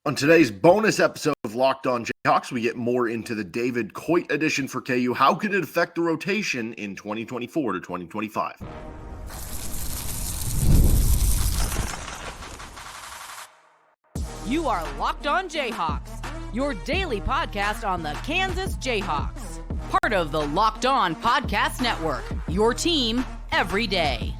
On today's bonus episode of Locked On Jayhawks, we get more into the David Coit edition for KU. How could it affect the rotation in 2024 to 2025? You are Locked On Jayhawks, your daily podcast on the Kansas Jayhawks. Part of the Locked On Podcast Network, your team every day.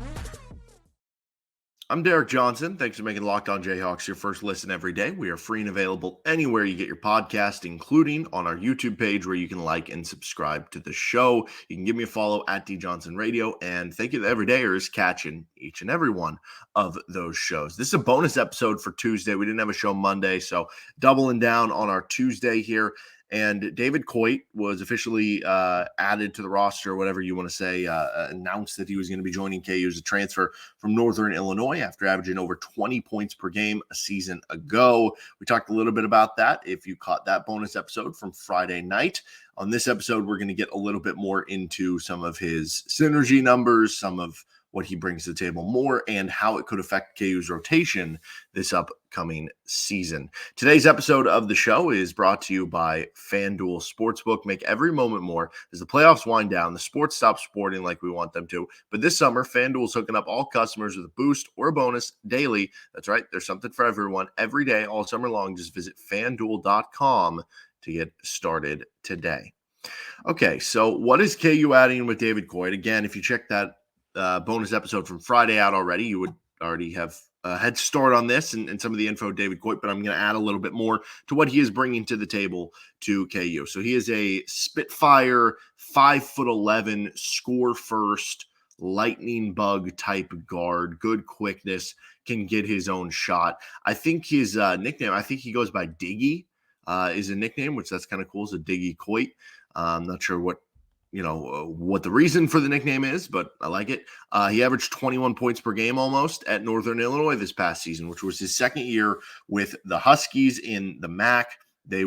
I'm Derek Johnson. Thanks for making Locked On Jayhawks your first listen every day. We are free and available anywhere you get your podcast, including on our YouTube page where you can like and subscribe to the show. You can give me a follow at DJohnsonRadio, and thank you to everydayers catching each and every one of those shows. This is a bonus episode for Tuesday. We didn't have a show Monday, so doubling down on our Tuesday here. And David Coit was officially added to the roster, whatever you want to say, announced that he was going to be joining KU as a transfer from Northern Illinois after averaging over 20 points per game a season ago. We talked a little bit about that if you caught that bonus episode from Friday night. On this episode, we're going to get a little bit more into some of his synergy numbers, some of what he brings to the table more, and how it could affect KU's rotation this upcoming season. Today's episode of the show is brought to you by FanDuel Sportsbook. Make every moment more as the playoffs wind down. The sports stop sporting like we want them to. But this summer, FanDuel is hooking up all customers with a boost or a bonus daily. That's right. There's something for everyone every day, all summer long. Just visit FanDuel.com to get started today. Okay, so what is KU adding with David Coit? Again, if you check that bonus episode from Friday out already, you would already have a head start on this and some of the info David Coit, but I'm going to add a little bit more to what he is bringing to the table to KU. So he is a Spitfire, 5'11", score first, lightning bug type guard, good quickness, can get his own shot. I think his nickname, I think he goes by Diggy, is a nickname, which that's kind of cool. So Diggy Coit. I'm not sure what the reason for the nickname is, but I like it. He averaged 21 points per game almost at Northern Illinois this past season, which was his second year with the Huskies in the MAC. He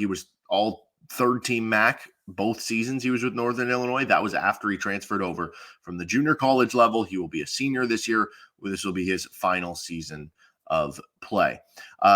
was all third team MAC both seasons he was with Northern Illinois. That was after he transferred over from the junior college level. He will be a senior this year. This will be his final season of play.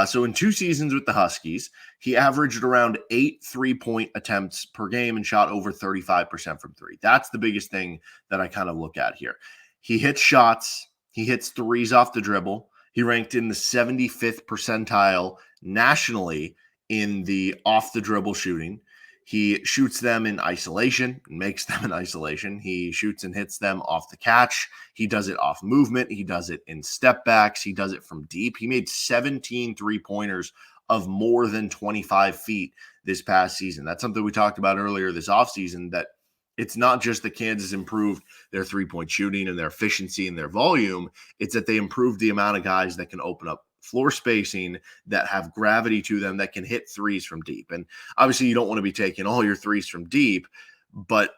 So in 2 seasons with the Huskies, he averaged around 8 3-point attempts per game and shot over 35% from three. That's the biggest thing that I kind of look at here. He hits shots. He hits threes off the dribble. He ranked in the 75th percentile nationally in the off the dribble shooting. He shoots them in isolation, makes them in isolation. He shoots and hits them off the catch. He does it off movement. He does it in step backs. He does it from deep. He made 17 3-pointers of more than 25 feet this past season. That's something we talked about earlier this offseason, that it's not just that Kansas improved their 3-point shooting and their efficiency and their volume. It's that they improved the amount of guys that can open up floor spacing, that have gravity to them, that can hit threes from deep. And obviously you don't want to be taking all your threes from deep, but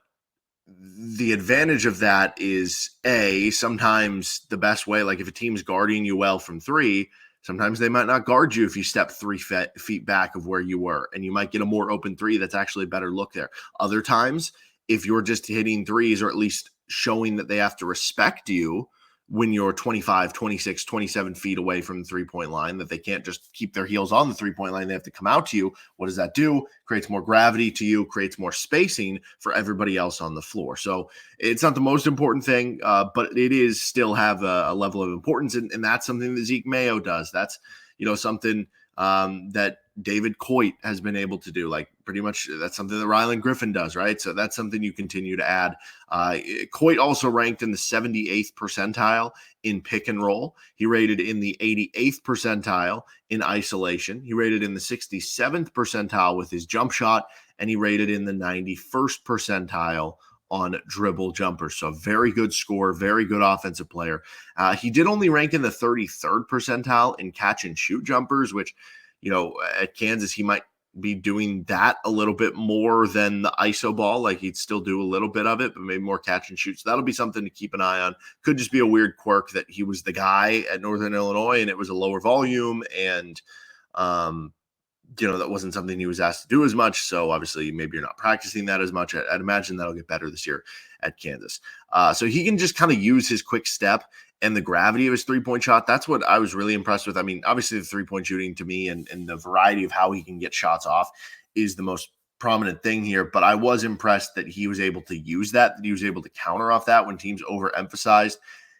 the advantage of that is sometimes the best way, like if a team's guarding you well from three, sometimes they might not guard you if you step 3 feet back of where you were, and you might get a more open three that's actually a better look there. Other times, if you're just hitting threes, or at least showing that they have to respect you when you're 25, 26, 27 feet away from the 3-point line, that they can't just keep their heels on the 3-point line. They have to come out to you. What does that do? Creates more gravity to you, creates more spacing for everybody else on the floor. So it's not the most important thing, but it is still have a level of importance. And that's something that Zeke Mayo does. That's, something that David Coit has been able to do. Like, pretty much that's something that Rylan Griffin does, right? So that's something you continue to add. Coit also ranked in the 78th percentile in pick and roll. He rated in the 88th percentile in isolation. He rated in the 67th percentile with his jump shot, and he rated in the 91st percentile on dribble jumpers. So very good score, very good offensive player. He did only rank in the 33rd percentile in catch and shoot jumpers, which, at Kansas, he might be doing that a little bit more than the ISO ball. Like, he'd still do a little bit of it, but maybe more catch and shoot. So that'll be something to keep an eye on. Could just be a weird quirk that he was the guy at Northern Illinois and it was a lower volume, and that wasn't something he was asked to do as much. So obviously maybe you're not practicing that as much. I'd imagine that'll get better this year at Kansas. So he can just kind of use his quick step and the gravity of his three-point shot, that's what I was really impressed with. I mean, obviously the three-point shooting to me and the variety of how he can get shots off is the most prominent thing here, but I was impressed that he was able to use that he was able to counter off that when teams overemphasized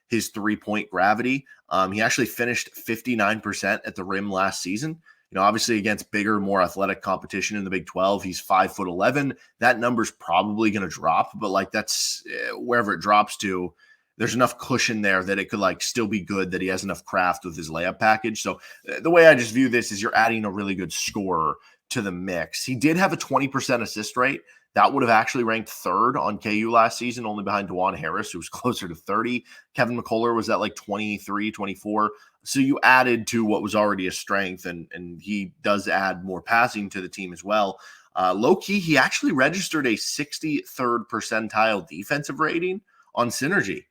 his three-point gravity. He actually finished 59% at the rim last season. Obviously against bigger, more athletic competition in the Big 12, he's 5'11". That number's probably going to drop, but like that's wherever it drops to, there's enough cushion there that it could like still be good, that he has enough craft with his layup package. So the way I just view this is you're adding a really good scorer to the mix. He did have a 20% assist rate. That would have actually ranked third on KU last season, only behind DeJuan Harris, who was closer to 30. Kevin McCullough was at like 23, 24. So you added to what was already a strength, and he does add more passing to the team as well. Low-key, he actually registered a 63rd percentile defensive rating on Synergy.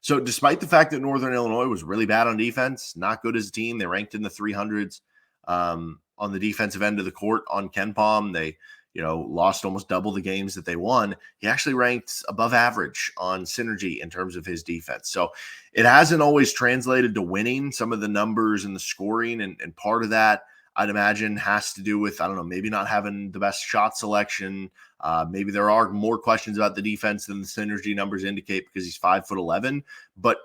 So despite the fact that Northern Illinois was really bad on defense, not good as a team, they ranked in the 300s on the defensive end of the court on KenPom. They lost almost double the games that they won. He actually ranked above average on Synergy in terms of his defense. So it hasn't always translated to winning. Some of the numbers and the scoring, and part of that, I'd imagine, has to do with, I don't know, maybe not having the best shot selection. Maybe there are more questions about the defense than the Synergy numbers indicate because he's 5'11". But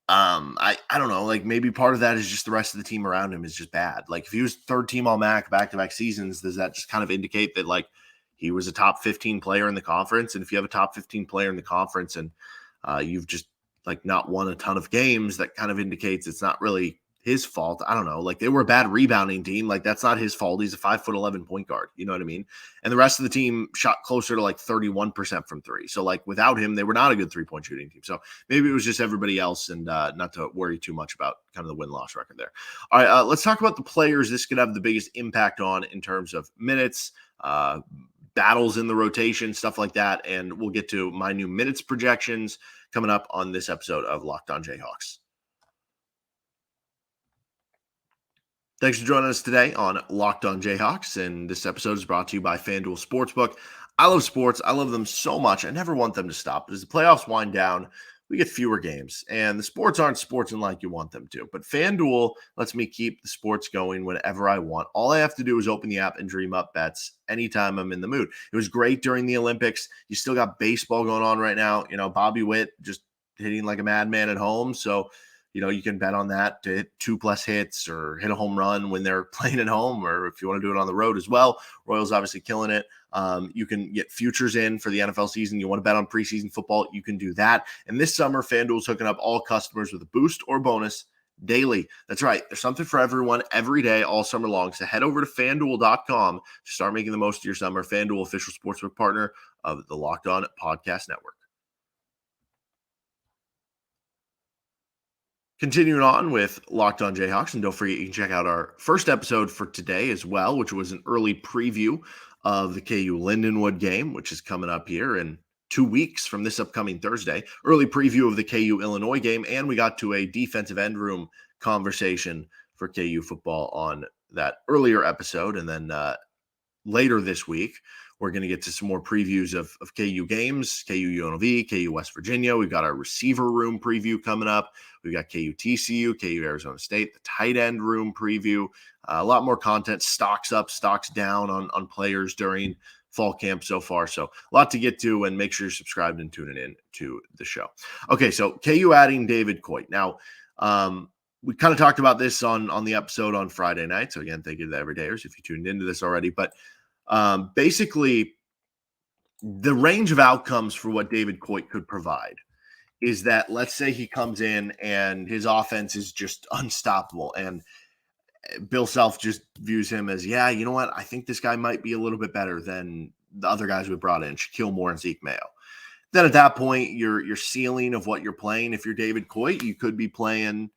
I don't know, like maybe part of that is just the rest of the team around him is just bad. Like if he was third team All-MAC back-to-back seasons, does that just kind of indicate that like he was a top 15 player in the conference? And if you have a top 15 player in the conference and you've just like not won a ton of games, that kind of indicates it's not really his fault. I don't know. Like they were a bad rebounding team. Like that's not his fault. He's a 5'11" point guard. You know what I mean? And the rest of the team shot closer to like 31% from three. So like without him, they were not a good 3-point shooting team. So maybe it was just everybody else, and not to worry too much about kind of the win-loss record there. All right, let's talk about the players this could have the biggest impact on in terms of minutes, battles in the rotation, stuff like that. And we'll get to my new minutes projections coming up on this episode of Locked On Jayhawks. Thanks for joining us today on Locked On Jayhawks, and this episode is brought to you by FanDuel Sportsbook. I love sports. I love them so much. I never want them to stop. But as the playoffs wind down, we get fewer games, and the sports aren't sporting like you want them to. But FanDuel lets me keep the sports going whenever I want. All I have to do is open the app and dream up bets anytime I'm in the mood. It was great during the Olympics. You still got baseball going on right now. Bobby Witt just hitting like a madman at home. So you can bet on that to hit 2+ hits or hit a home run when they're playing at home, or if you want to do it on the road as well. Royals obviously killing it. You can get futures in for the NFL season. You want to bet on preseason football, you can do that. And this summer, FanDuel's hooking up all customers with a boost or bonus daily. That's right. There's something for everyone every day, all summer long. So head over to FanDuel.com to start making the most of your summer. FanDuel, official sportsbook partner of the Locked On Podcast Network. Continuing on with Locked On Jayhawks, and don't forget you can check out our first episode for today as well, which was an early preview of the KU Lindenwood game, which is coming up here in 2 weeks from this upcoming Thursday. Early preview of the KU Illinois game, and we got to a defensive end room conversation for KU football on that earlier episode. And then later this week, we're going to get to some more previews of KU games, KU UNLV, KU West Virginia. We've got our receiver room preview coming up. We've got KU TCU, KU Arizona State, the tight end room preview. A lot more content, stocks up, stocks down on players during fall camp so far. So a lot to get to, and make sure you're subscribed and tuning in to the show. Okay, so KU adding David Coit. Now, we kind of talked about this on the episode on Friday night. So again, thank you to the everydayers if you tuned into this already. But basically, the range of outcomes for what David Coit could provide is that, let's say he comes in and his offense is just unstoppable, and Bill Self just views him as, yeah, you know what? I think this guy might be a little bit better than the other guys we brought in, Shakeel Moore and Zeke Mayo. Then at that point, your ceiling of what you're playing, if you're David Coit, you could be playing,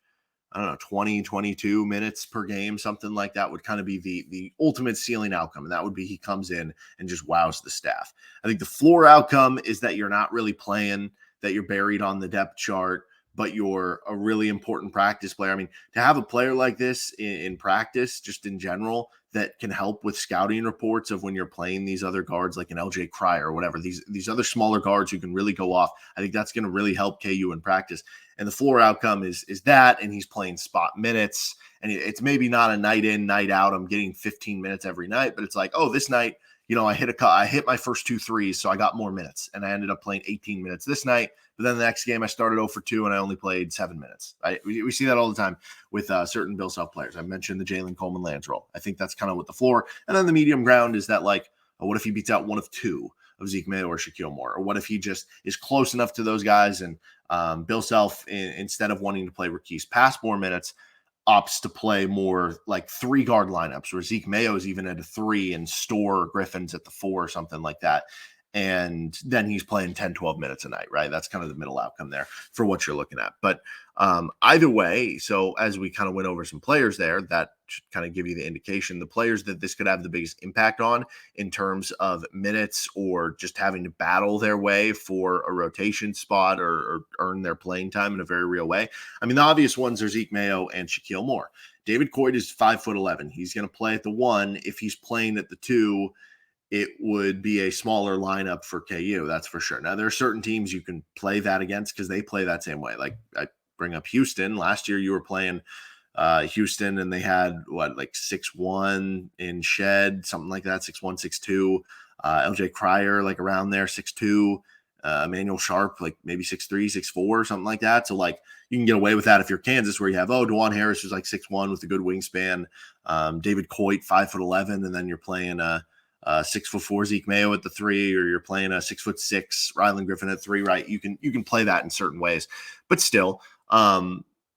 I don't know, 20, 22 minutes per game, something like that would kind of be the ultimate ceiling outcome. And that would be he comes in and just wows the staff. I think the floor outcome is that you're not really playing, that you're buried on the depth chart, but you're a really important practice player. I mean, to have a player like this in practice, just in general, that can help with scouting reports of when you're playing these other guards like an LJ Cryer or whatever, these other smaller guards who can really go off. I think that's going to really help KU in practice. And the floor outcome is that, and he's playing spot minutes. And it's maybe not a night in, night out. I'm getting 15 minutes every night, but it's like, oh, this night, I hit my first 2 threes, so I got more minutes, and I ended up playing 18 minutes this night. But then the next game, I started 0 for 2, and I only played 7 minutes. Right? We see that all the time with certain Bill Self players. I mentioned the Jalen Coleman-Lands role. I think that's kind of what the floor. And then the medium ground is that, like, what if he beats out one of two of Zeke Mayo or Shakeel Moore? Or what if he just is close enough to those guys and Bill Self, instead of wanting to play Rakes pass more minutes, opts to play more like 3-guard lineups where Zeke Mayo is even at a 3 and Store Griffin's at the 4 or something like that. And then he's playing 10, 12 minutes a night, right? That's kind of the middle outcome there for what you're looking at. But either way, so as we kind of went over some players there, that should kind of give you the indication, the players that this could have the biggest impact on in terms of minutes or just having to battle their way for a rotation spot or earn their playing time in a very real way. I mean, the obvious ones are Zeke Mayo and Shakeel Moore. David Coit is 5'11". He's going to play at the 1. If he's playing at the 2, it would be a smaller lineup for KU, that's for sure. Now, there are certain teams you can play that against because they play that same way. Like, I bring up Houston. Last year, you were playing Houston, and they had, like 6'1" in Shed, something like that, 6'1", 6'2". LJ Cryer, like around there, 6'2". Emmanuel Sharp, like maybe 6'3", 6'4", something like that. So, like, you can get away with that if you're Kansas, where you have, DeJuan Harris, who's like 6'1" with a good wingspan. David Coit, 5'11", and then you're playing 6'4" Zeke Mayo at the 3, or you're playing a 6'6" Rylan Griffin at 3, right? You can play that in certain ways, but still,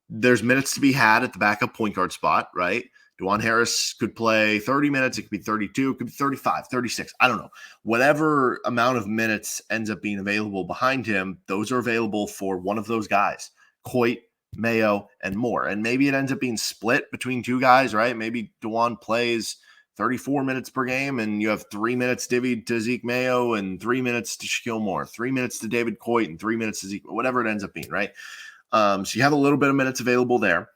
there's minutes to be had at the backup point guard spot, right? DeJuan Harris could play 30 minutes. It could be 32, it could be 35, 36. I don't know. Whatever amount of minutes ends up being available behind him, those are available for one of those guys, Coit, Mayo, and Moore. And maybe it ends up being split between 2 guys, right? Maybe DeJuan plays 34 minutes per game, and you have 3 minutes divvied to Zeke Mayo and 3 minutes to Shakeel Moore, 3 minutes to David Coit, and 3 minutes to Zeke, whatever it ends up being, right? So you have a little bit of minutes available there.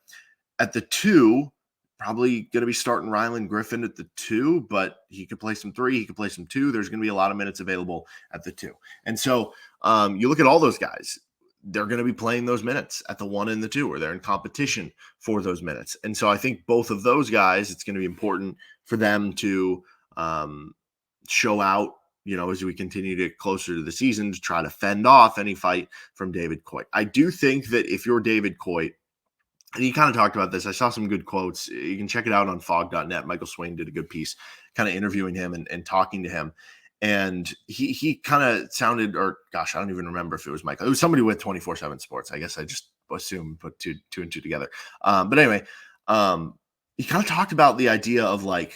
At the 2, probably going to be starting Rylan Griffin at the 2, but he could play some 3, he could play some 2. There's going to be a lot of minutes available at the 2. And so you look at all those guys, they're going to be playing those minutes at the 1 and the 2, or they're in competition for those minutes. And so I think both of those guys, it's going to be important for them to show out, as we continue to get closer to the season, to try to fend off any fight from David Coit. I do think that if you're David Coit, and he kind of talked about this, I saw some good quotes. You can check it out on fog.net. Michael Swain did a good piece kind of interviewing him and talking to him. And he kind of sounded, or gosh, I don't even remember if it was Michael. It was somebody with 24/7 Sports. I guess I just assumed, put two and two together. But anyway, he kind of talked about the idea of, like,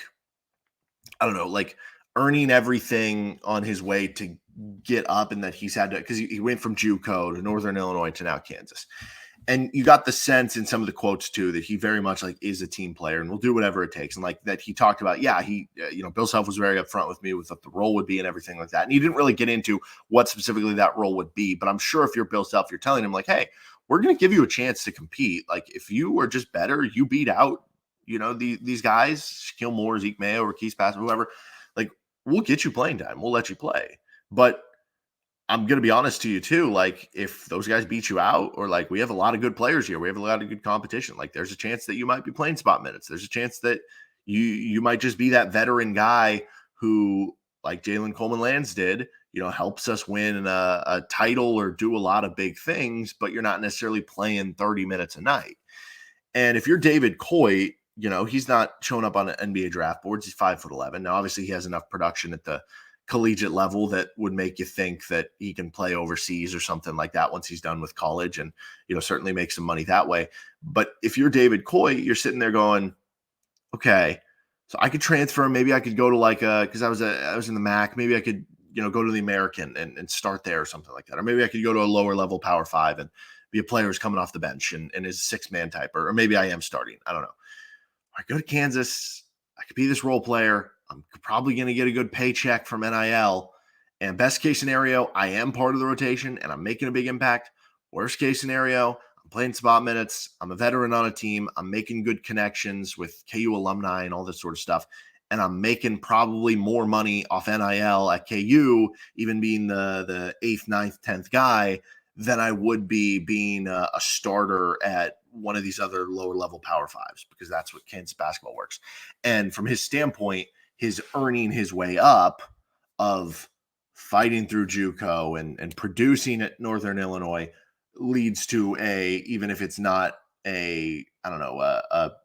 I don't know, like earning everything on his way to get up, and that he's had to, because he went from JUCO to Northern Illinois to now Kansas. And you got the sense in some of the quotes too that he very much like is a team player and will do whatever it takes. And like that he talked about, he, Bill Self was very upfront with me with what the role would be and everything like that. And he didn't really get into what specifically that role would be. But I'm sure if you're Bill Self, you're telling him like, hey, we're going to give you a chance to compete. Like if you are just better, you beat out, these guys, Shakeel Moore, Zeke Mayo, or Keith Pass, whoever, like we'll get you playing time. We'll let you play. But I'm going to be honest to you too. Like if those guys beat you out, or like we have a lot of good players here, we have a lot of good competition. Like there's a chance that you might be playing spot minutes. There's a chance that you might just be that veteran guy who, like Jalen Coleman-Lands did, helps us win a title or do a lot of big things, but you're not necessarily playing 30 minutes a night. And if you're David Coit, he's not showing up on an NBA draft boards. He's 5'11". Now, obviously he has enough production at the collegiate level that would make you think that he can play overseas or something like that once he's done with college, and certainly make some money that way. But if you're David Coit, you're sitting there going, okay, so I could transfer. Maybe I could go to because I was in the MAC. Maybe I could go to the American and start there or something like that. Or maybe I could go to a lower level Power 5 and be a player who's coming off the bench and is a 6-man type, or maybe I am starting. I don't know. I go to Kansas. I could be this role player. I'm probably going to get a good paycheck from NIL. And best case scenario, I am part of the rotation and I'm making a big impact. Worst case scenario, playing spot minutes. I'm a veteran on a team. I'm making good connections with KU alumni and all this sort of stuff. And I'm making probably more money off NIL at KU, even being the 8th, 9th, 10th guy, than I would be being a starter at one of these other lower level Power Fives, because that's what Kansas basketball works. And from his standpoint, his earning his way up of fighting through JUCO and producing at Northern Illinois leads to even if it's not a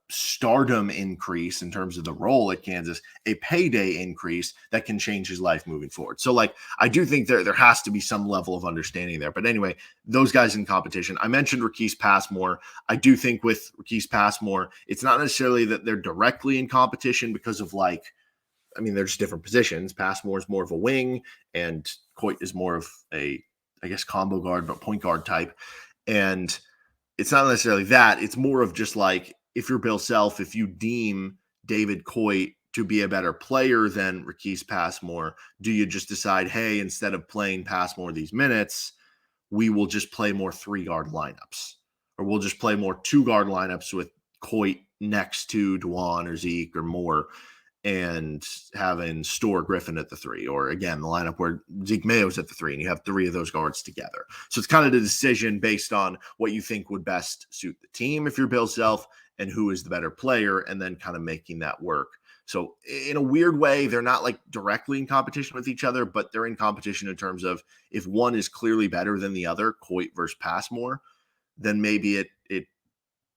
stardom increase in terms of the role at Kansas, a payday increase that can change his life moving forward. So I do think there has to be some level of understanding there. But anyway, those guys in competition. I mentioned Rakeese Passmore. I do think with Rakeese Passmore, it's not necessarily that they're directly in competition because of they're just different positions. Passmore is more of a wing, and Coit is more of a, I guess, combo guard, but point guard type. And it's not necessarily that. It's more of just if you're Bill Self, if you deem David Coit to be a better player than Rakeese Passmore, do you just decide, hey, instead of playing Passmore these minutes, we will just play more 3-guard lineups, or we'll just play more 2-guard lineups with Coit next to Dwan or Zeke or Moore, and having Store Griffin at the 3, or again, the lineup where Zeke Mayo's at the 3, and you have 3 of those guards together. So it's kind of the decision based on what you think would best suit the team if you're Bill Self, and who is the better player, and then kind of making that work. So in a weird way, they're not directly in competition with each other, but they're in competition in terms of if one is clearly better than the other, Coit versus Passmore, then maybe it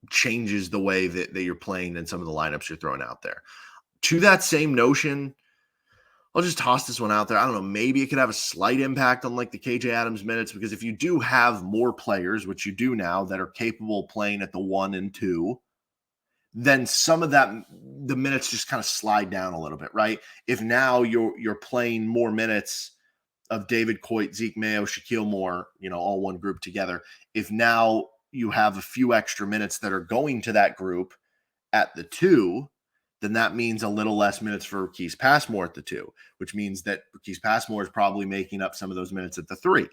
changes the way that you're playing and some of the lineups you're throwing out there. To that same notion, I'll just toss this one out there. I don't know, maybe it could have a slight impact on the KJ Adams minutes, because if you do have more players, which you do now, that are capable of playing at the 1 and 2, then some of that, the minutes just kind of slide down a little bit, right? If now you're playing more minutes of David Coit, Zeke Mayo, Shakeel Moore, all one group together, if now you have a few extra minutes that are going to that group at the 2, then that means a little less minutes for Rakeese Passmore at the 2, which means that Rakeese Passmore is probably making up some of those minutes at the 3.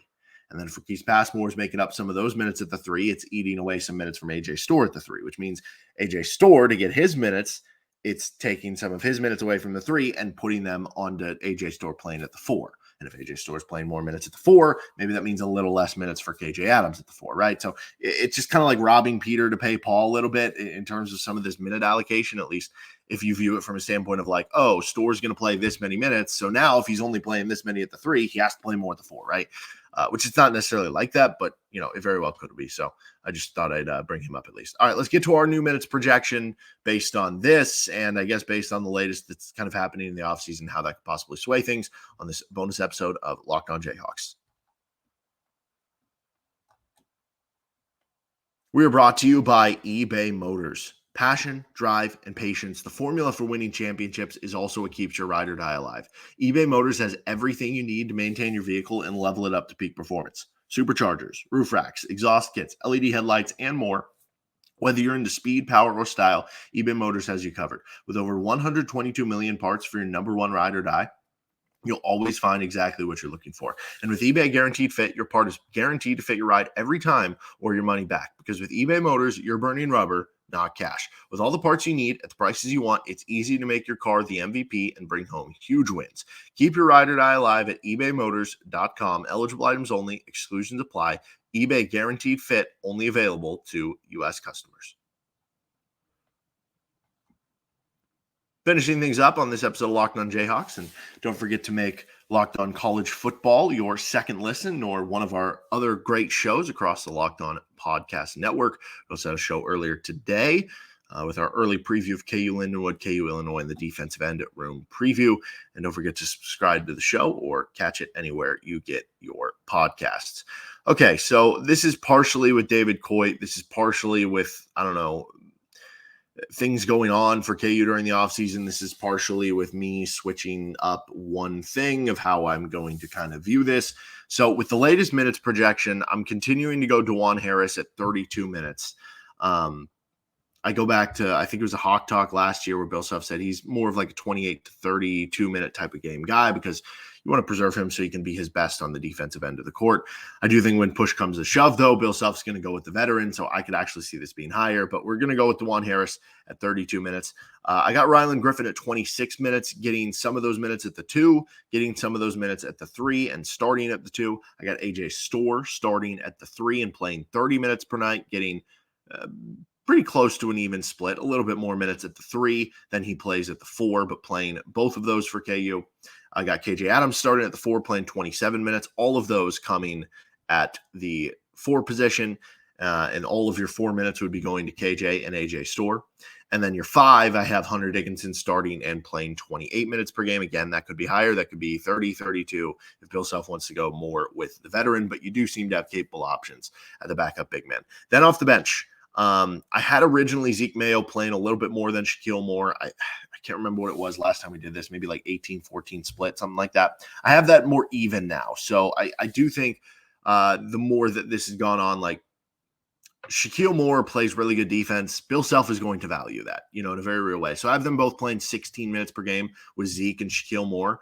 And then if Rakeese Passmore is making up some of those minutes at the 3, it's eating away some minutes from AJ Store at the 3, which means AJ Store, to get his minutes, it's taking some of his minutes away from the 3 and putting them onto AJ Store playing at the 4. And if AJ Store is playing more minutes at the 4, maybe that means a little less minutes for KJ Adams at the 4, right? So it's just kind of like robbing Peter to pay Paul a little bit in terms of some of this minute allocation, at least if you view it from a standpoint of Store's going to play this many minutes. So now if he's only playing this many at the 3, he has to play more at the 4, right? Which it's not necessarily like that, but it very well could be. So I just thought I'd bring him up at least. All right, let's get to our new minutes projection based on this, and I guess based on the latest that's kind of happening in the offseason, how that could possibly sway things on this bonus episode of Locked On Jayhawks. We are brought to you by eBay Motors. Passion, drive, and patience. The formula for winning championships is also what keeps your ride or die alive. eBay Motors has everything you need to maintain your vehicle and level it up to peak performance. Superchargers, roof racks, exhaust kits, LED headlights, and more. Whether you're into speed, power, or style, eBay Motors has you covered. With over 122 million parts for your number one ride or die, you'll always find exactly what you're looking for. And with eBay Guaranteed Fit, your part is guaranteed to fit your ride every time or your money back. Because with eBay Motors, you're burning rubber, not cash. With all the parts you need at the prices you want, it's easy to make your car the MVP and bring home huge wins. Keep your ride or die alive at ebaymotors.com. Eligible items only. Exclusions apply. eBay Guaranteed Fit, only available to U.S. customers. Finishing things up on this episode of Locked On Jayhawks, and don't forget to make Locked On College Football your second listen, or one of our other great shows across the Locked On Podcast Network. We also had a show earlier today with our early preview of KU Lindenwood, KU Illinois, and the defensive end room preview. And don't forget to subscribe to the show or catch it anywhere you get your podcasts. Okay, so this is partially with David Coit. This is partially with, things going on for KU during the offseason. This is partially with me switching up one thing of how I'm going to kind of view this. So with the latest minutes projection, I'm continuing to go Dwan Harris at 32 minutes. I I go back to, I think it was a Hawk Talk last year where Bill Self said he's more of like a 28 to 32 minute type of game guy because you want to preserve him so he can be his best on the defensive end of the court. I do think when push comes to shove, though, Bill Self's going to go with the veteran, so I could actually see this being higher, but we're going to go with DeJuan Harris at 32 minutes. I got Rylan Griffin at 26 minutes, getting some of those minutes at the 2, getting some of those minutes at the 3, and starting at the 2. I got AJ Storr starting at the 3 and playing 30 minutes per night, getting pretty close to an even split, a little bit more minutes at the 3 than he plays at the 4, but playing both of those for KU. I got KJ Adams starting at the 4, playing 27 minutes, all of those coming at the 4 position, and all of your 4 minutes would be going to KJ and AJ Storr. And then your 5, I have Hunter Dickinson starting and playing 28 minutes per game. Again, that could be higher. That could be 30, 32 if Bill Self wants to go more with the veteran, but you do seem to have capable options at the backup big man. Then off the bench, I had originally Zeke Mayo playing a little bit more than Shakeel Moore. I can't remember what it was last time we did this, maybe like 18-14 split, something like that. I have that more even now. So I do think the more that this has gone on, like Shakeel Moore plays really good defense. Bill Self is going to value that, in a very real way. So I have them both playing 16 minutes per game with Zeke and Shakeel Moore.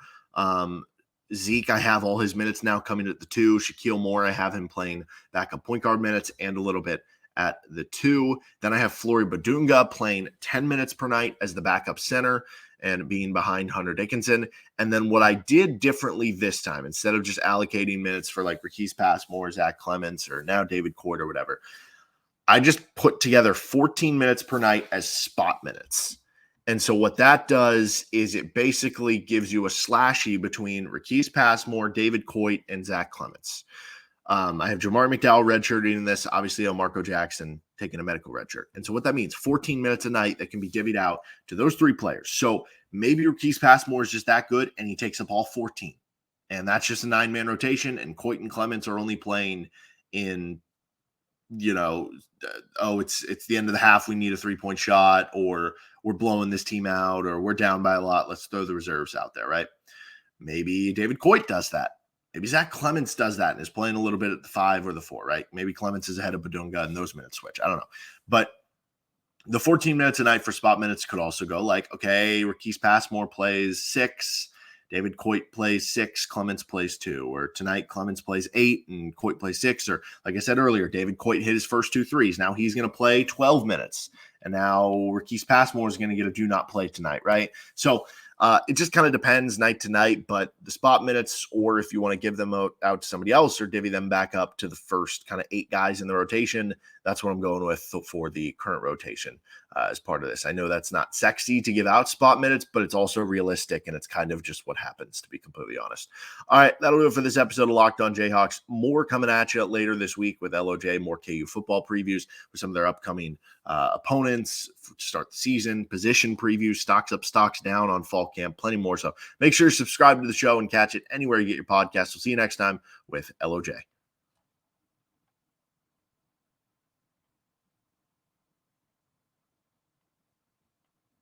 Zeke, I have all his minutes now coming at the 2. Shakeel Moore, I have him playing backup point guard minutes and a little bit at the 2. Then I have Flory Badunga playing 10 minutes per night as the backup center and being behind Hunter Dickinson. And then what I did differently this time, instead of just allocating minutes for like Rakeese Passmore, Zach Clements, or now David Coit or whatever, I just put together 14 minutes per night as spot minutes. And so what that does is it basically gives you a slashy between Rakeese Passmore, David Coit, and Zach Clements. I have Jamar McDowell redshirting in this. Obviously, Marco Jackson taking a medical redshirt. And so what that means, 14 minutes a night that can be divvied out to those 3 players. So maybe Rakeese Passmore is just that good and he takes up all 14. And that's just a 9-man rotation. And Coit and Clements are only playing in, it's the end of the half. We need a 3-point shot, or we're blowing this team out, or we're down by a lot. Let's throw the reserves out there, right? Maybe David Coit does that. Maybe Zach Clements does that and is playing a little bit at the 5 or the 4, right? Maybe Clements is ahead of Badunga and those minutes switch. I don't know. But the 14 minutes a night for spot minutes could also go like, okay, Rakeese Passmore plays 6, David Coit plays 6, Clements plays 2. Or tonight, Clements plays 8 and Coit plays 6. Or like I said earlier, David Coit hit his first 2 threes. Now he's going to play 12 minutes. And now Rakeese Passmore is going to get a do not play tonight, right? So it just kind of depends night to night, but the spot minutes, or if you want to give them out to somebody else or divvy them back up to the first kind of 8 guys in the rotation, that's what I'm going with for the current rotation as part of this. I know that's not sexy to give out spot minutes, but it's also realistic, and it's kind of just what happens, to be completely honest. All right, that'll do it for this episode of Locked On Jayhawks. More coming at you later this week with LOJ, more KU football previews with some of their upcoming opponents to start the season, position previews, stocks up, stocks down on fall camp, plenty more. So make sure you subscribe to the show and catch it anywhere you get your podcast. We'll see you next time with LOJ.